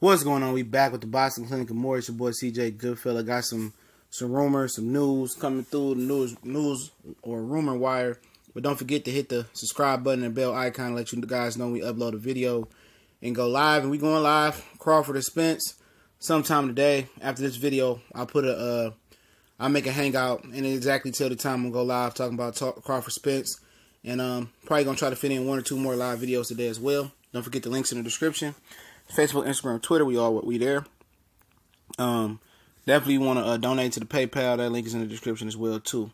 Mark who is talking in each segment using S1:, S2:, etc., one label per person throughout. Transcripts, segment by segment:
S1: What's going on? We back with the Boxing Clinic of Maurice. Your boy CJ Goodfella. Got some rumors, some news coming through the news or rumor wire. But don't forget to hit the subscribe button and bell icon to let you guys know when we upload a video and go live. And we going live. Crawford and Spence sometime today. After this video, I'll make a hangout and exactly till the time I'm gonna go live talking about Crawford Spence. And probably gonna try to fit in 1 or 2 more live videos today as well. Don't forget the links in the description. Facebook, Instagram, Twitter, we there. Definitely want to donate to the PayPal. That link is in the description as well too.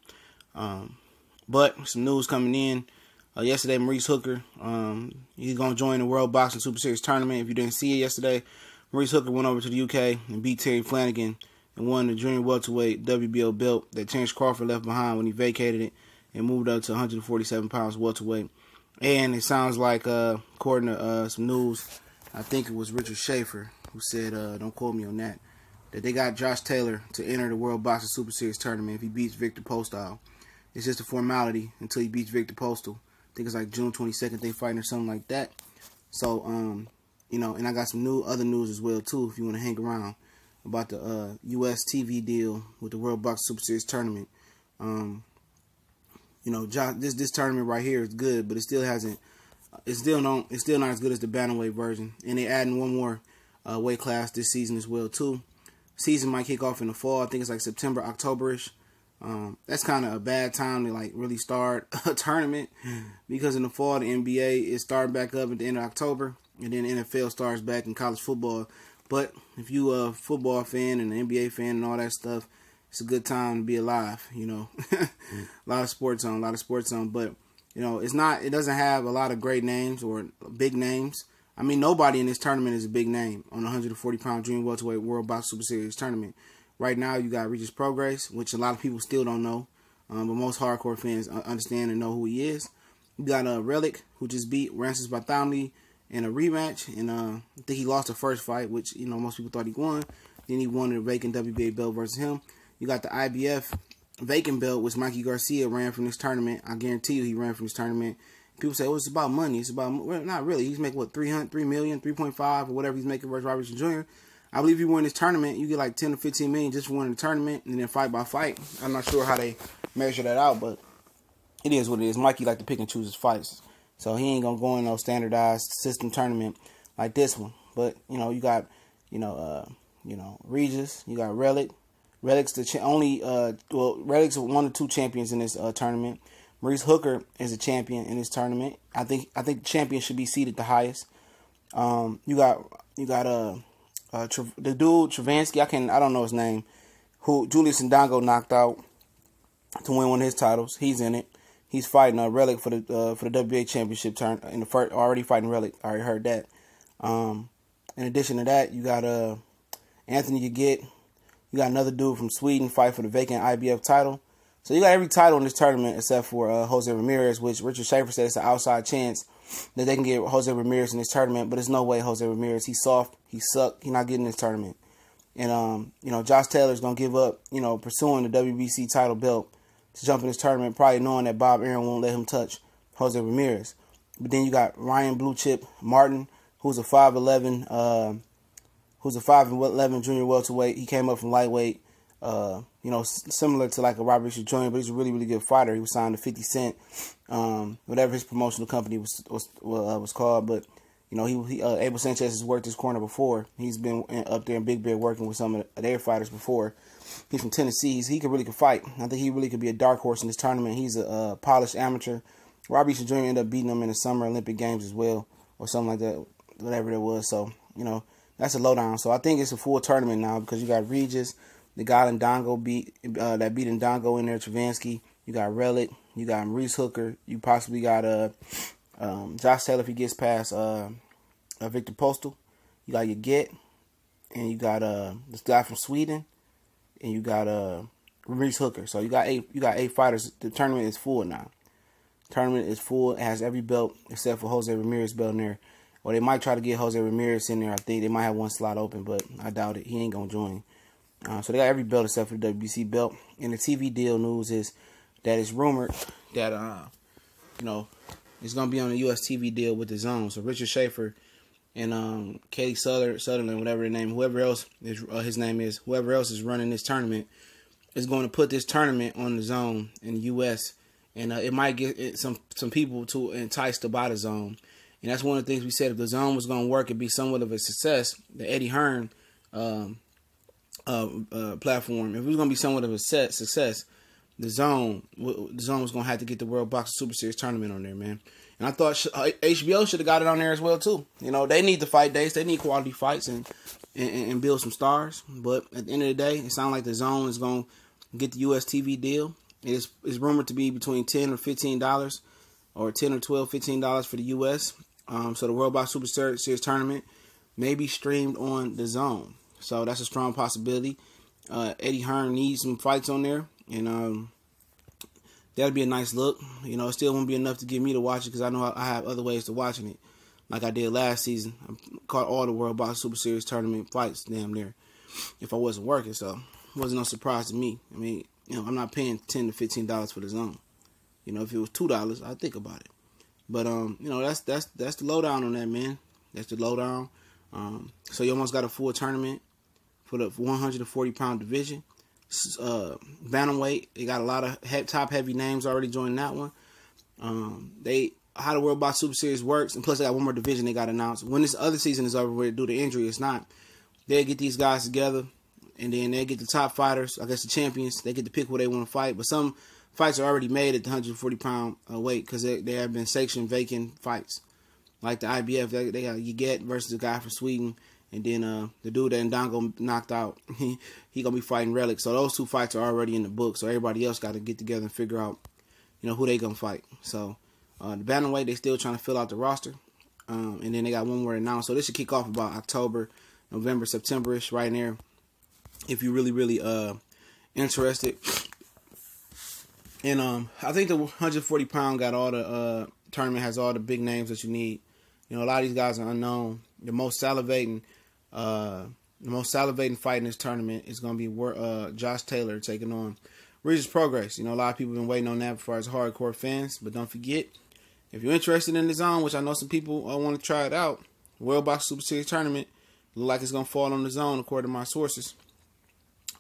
S1: But some news coming in. Yesterday, Maurice Hooker, he's gonna join the World Boxing Super Series tournament. If you didn't see it yesterday, Maurice Hooker went over to the UK and beat Terry Flanagan and won the junior welterweight WBO belt that Terence Crawford left behind when he vacated it and moved up to 147 pounds welterweight. And it sounds like, according to some news, I think it was Richard Schaefer who said, don't quote me on that they got Josh Taylor to enter the World Boxing Super Series tournament if he beats Victor Postol. It's just a formality until he beats Victor Postal. I think it's like June 22nd they fighting or something like that. So, and I got some other news as well too if you want to hang around about the US TV deal with the World Boxing Super Series tournament. This tournament right here is good, but it still hasn't. It's still not as good as the bantamweight version, and they're adding one more weight class this season as well too. Season might kick off in the fall. I think it's like September, October-ish. That's kind of a bad time to like really start a tournament because in the fall the NBA is starting back up at the end of October, and then NFL starts back in college football. But if you a football fan and an NBA fan and all that stuff, it's a good time to be alive. A lot of sports on, but. It doesn't have a lot of great names or big names. I mean, nobody in this tournament is a big name on the 140-pound junior welterweight World Boxing Super Series tournament. Right now, you got Regis Prograis, which a lot of people still don't know, but most hardcore fans understand and know who he is. You got Relic, who just beat Rances Bartholomew in a rematch, and I think he lost the first fight, which most people thought he won. Then he won the vacant WBA belt versus him. You got the IBF vacant belt, which Mikey Garcia ran from this tournament. I guarantee you he ran from this tournament. People say, it's about money. It's about, well, not really. He's making, what, 3 million, 3.5, or whatever he's making versus Robinson Jr. I believe if you win this tournament, you get like 10 to 15 million just for winning the tournament, and then fight by fight. I'm not sure how they measure that out, but it is what it is. Mikey like to pick and choose his fights. So he ain't going to go in no standardized system tournament like this one. But, you got, Regis, you got Relic. Relic's Relic's one of 2 champions in this tournament. Maurice Hooker is a champion in this tournament. I think the champion should be seated the highest. You got the dude Travansky. I don't know his name. Who Julius Ndongo knocked out to win one of his titles. He's in it. He's fighting Relic for the WBA championship turn in the first. Already fighting Relic. I already heard that. In addition to that, you got Anthony Yagit. You got another dude from Sweden fight for the vacant IBF title. So you got every title in this tournament except for Jose Ramirez, which Richard Schaefer said it's an outside chance that they can get Jose Ramirez in this tournament. But there's no way Jose Ramirez. He's soft. He sucked. He's not getting this tournament. And, Josh Taylor's going to give up, pursuing the WBC title belt to jump in this tournament, probably knowing that Bob Arum won't let him touch Jose Ramirez. But then you got Ryan Blue Chip Martin, who's a 5'11", junior welterweight. He came up from lightweight, similar to like a Robert Richard Jr., but he's a really, really good fighter. He was signed to 50 Cent, whatever his promotional company was called. But, Abel Sanchez has worked his corner before. He's been up there in Big Bear working with some of their fighters before. He's from Tennessee. He really could fight. I think he really could be a dark horse in this tournament. He's a polished amateur. Robert Richard Jr. ended up beating him in the Summer Olympic Games as well, or something like that, whatever it was. So, that's a lowdown. So I think it's a full tournament now because you got Regis, the guy Ndongo beat Ndongo in there, Travansky. You got Relic. You got Maurice Hooker. You possibly got Josh Taylor if he gets past Victor Postal. You got Yagit, and you got this guy from Sweden, and you got Maurice Hooker. So you got 8 fighters. The tournament is full now. Tournament is full. It has every belt except for Jose Ramirez belt in there. Or they might try to get Jose Ramirez in there. I think they might have one slot open, but I doubt it. He ain't going to join. So they got every belt except for the WBC belt. And the TV deal news is that it's rumored that, it's going to be on a US TV deal with DAZN. So Richard Schaefer and Katie Sutherland, whatever the name, whoever else is his name is, whoever else is running this tournament, is going to put this tournament on the DAZN in the U.S. And it might get some people to entice to buy the DAZN. And that's one of the things we said, if the DAZN was going to work and be somewhat of a success, the Eddie Hearn platform, if it was going to be somewhat of a success, the DAZN was going to have to get the World Boxing Super Series tournament on there, man. And I thought HBO should have got it on there as well too. You know, they need the fight dates, they need quality fights and build some stars. But at the end of the day, it sounds like the DAZN is going to get the US TV deal. It's rumored to be between $10 or $15, or $10 or $12, $15 for the US. So the World Boxing Super Series tournament may be streamed on the DAZN. So that's a strong possibility. Eddie Hearn needs some fights on there, and that'll be a nice look. You know, it still won't be enough to get me to watch it, because I know I have other ways to watching it, like I did last season. I caught all the World Boxing Super Series tournament fights damn near, if I wasn't working, so it wasn't no surprise to me. I mean, you know, I'm not paying $10 to $15 for the DAZN. You know, if it was $2, I'd think about it. But you know, that's the lowdown on that, man. That's the lowdown. So you almost got a full tournament for the 140-pound division. Bantamweight, they got a lot of top heavy names already joining that one. How the World Boxing Super Series works, and plus they got one more division they got announced. When this other season is over, due to injury, it's not. They get these guys together, and then they get the top fighters, I guess the champions. They get to pick who they want to fight, but some fights are already made at the 140-pound weight, because they have been sanctioned vacant fights, like the IBF. They got Uget versus the guy from Sweden, and then the dude that Ndongo knocked out, he gonna be fighting Relic. So those two fights are already in the book. So everybody else got to get together and figure out, you know, who they gonna fight. So the bantamweight, they still trying to fill out the roster, and then they got one more announced. So this should kick off about October, November, September-ish, right in there. If you're really interested. And I think the 140-pound got all the tournament has all the big names that you need. You know, a lot of these guys are unknown. The most salivating fight in this tournament is going to be Josh Taylor taking on Regis Progress. You know, a lot of people have been waiting on that as far as hardcore fans. But don't forget, if you're interested in the DAZN, which I know some people want to try it out, World Boxing Super Series tournament look like it's going to fall on the DAZN according to my sources.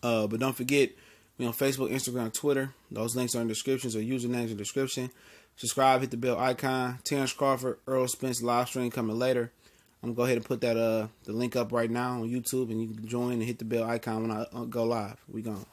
S1: But don't forget, we on Facebook, Instagram, Twitter. Those links are in the descriptions, or usernames in the description. Subscribe, hit the bell icon. Terrence Crawford, Earl Spence live stream coming later. I'm going to go ahead and put that the link up right now on YouTube, and you can join and hit the bell icon when I go live. We gone.